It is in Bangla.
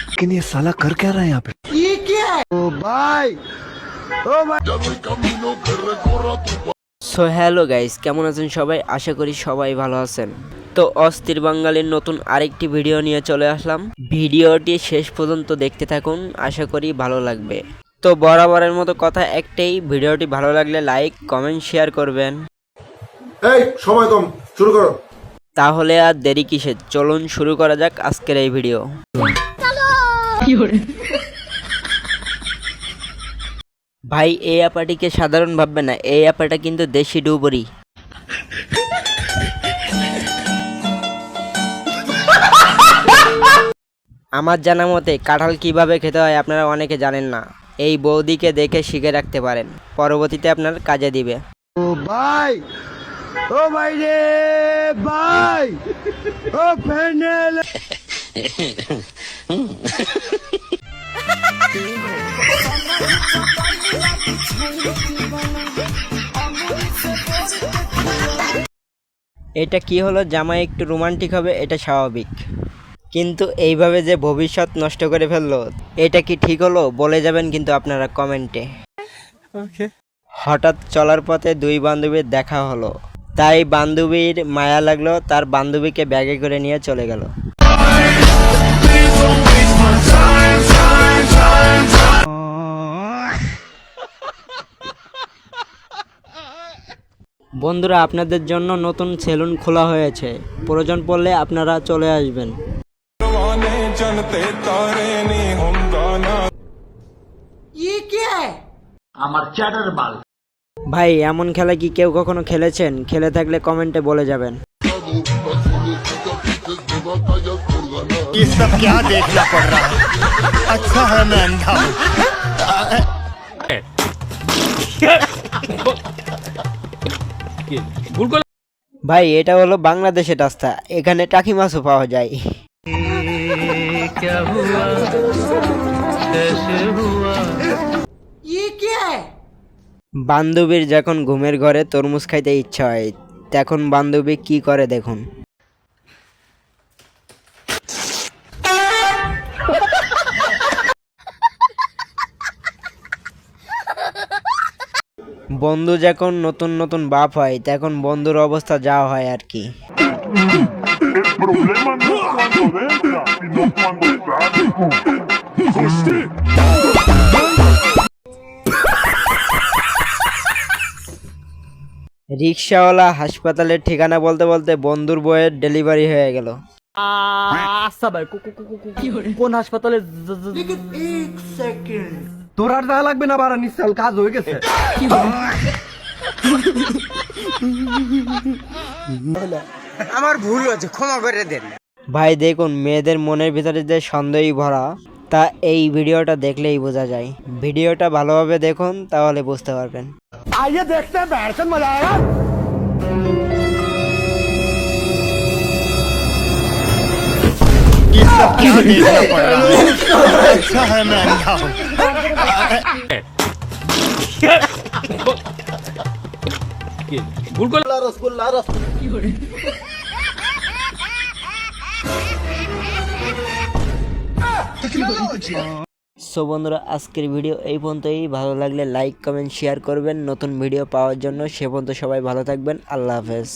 लेकिन ये साला कर क्या रहा है यहाँ पे? ये क्या है? ओ भाई সো হ্যালো গাইস, কেমন আছেন সবাই? আশা করি সবাই ভালো আছেন। তো অস্থির বাঙালির নতুন আরেকটি ভিডিও নিয়ে চলে আসলাম। ভিডিওটি শেষ পর্যন্ত দেখতে থাকুন, আশা করি ভালো লাগবে। তো বরাবরের মতো কথা একটাই, ভিডিওটি ভালো লাগলে লাইক কমেন্ট শেয়ার করবেন। এই সময় কম, শুরু করো। তাহলে আর দেরি কিসের, চলুন শুরু করা যাক আজকের এই ভিডিও। ভাই এই অ্যাপাটিকে সাধারণ ভাববে না, এই অ্যাপাটা কিন্তু দেশি ডুবুরি। আমার জানা মতে কাঁঠাল কিভাবে খেতে হয় আপনারা অনেকে জানেন না। এই বৌদিকে দেখে শিখে রাখতে পারেন, পরবর্তীতে আপনার কাজে দিবে। ओ भाई रे भाई ओ फैनल এটা কি হলো, জামাই একটু রোমান্টিক হবে, এটা স্বাভাবিক, কিন্তু এইভাবে যে ভবিষ্যৎ নষ্ট করে ফেললো, এটা কি ঠিক হলো? বলে যাবেন কিন্তু আপনারা কমেন্টে। হঠাৎ চলার পথে দুই বান্ধবীর দেখা হলো, তাই বান্ধবীর মায়া লাগলো, তার বান্ধবীকে ব্যাগে করে নিয়ে চলে গেল। বন্ধুরা, আপনাদের জন্য নতুন সেলুন খোলা হয়েছে, প্রয়োজন পড়লে আপনারা চলে আসবেন। ভাই এমন খেলা কি কেউ কখনো খেলেছেন? খেলে থাকলে কমেন্টে বলে যাবেন। ये सब क्या देखना पड़ रहा है? अच्छा है मैं अंधा हूँ। ভাই এটা হলো বাংলাদেশের রাস্তা, এখানে টাকি মাছও পাওয়া যায়। বান্ধবীর যখন ঘুমের ঘরে তরমুজ খাইতে ইচ্ছা হয়, তখন বান্ধবী কি করে দেখুন। বন্ধু যখন নতুন নতুন বাপ হয়, তখন বন্ধুর অবস্থা যা হয় আর কি। El problema no es cuando entra, sino cuando sale. রিক্সাওয়ালা হাসপাতালের ঠিকানা বলতে বলতে বন্ধুর বইয়ের ডেলিভারি হয়ে গেল। আচ্ছা ভাই, কোন হাসপাতালে? তোর আর দেখা লাগবে না, বারা নিশ্চল কাজ হয়ে গেছে। আমার ভুল হয়েছে, ক্ষমা করে দেন ভাই। দেখুন মেয়েদের মনের ভিতরে যে সন্দেহই ভরা, তা এই ভিডিওটা দেখলেই বোঝা যায়। ভিডিওটা ভালোভাবে দেখুন, তাহলে বুঝতে পারবেন। आइए देखते हैं, बैठन मजा आएगा। ये सब क्या देखना पड़ रहा है? अच्छा है मैं अंधा हूँ। সো বন্ধুরা, আজকের ভিডিও এই পর্যন্তই। ভালো লাগলে লাইক কমেন্ট শেয়ার করবেন নতুন ভিডিও পাওয়ার জন্য। সে পর্যন্ত সবাই ভালো থাকবেন, আল্লাহ হাফেজ।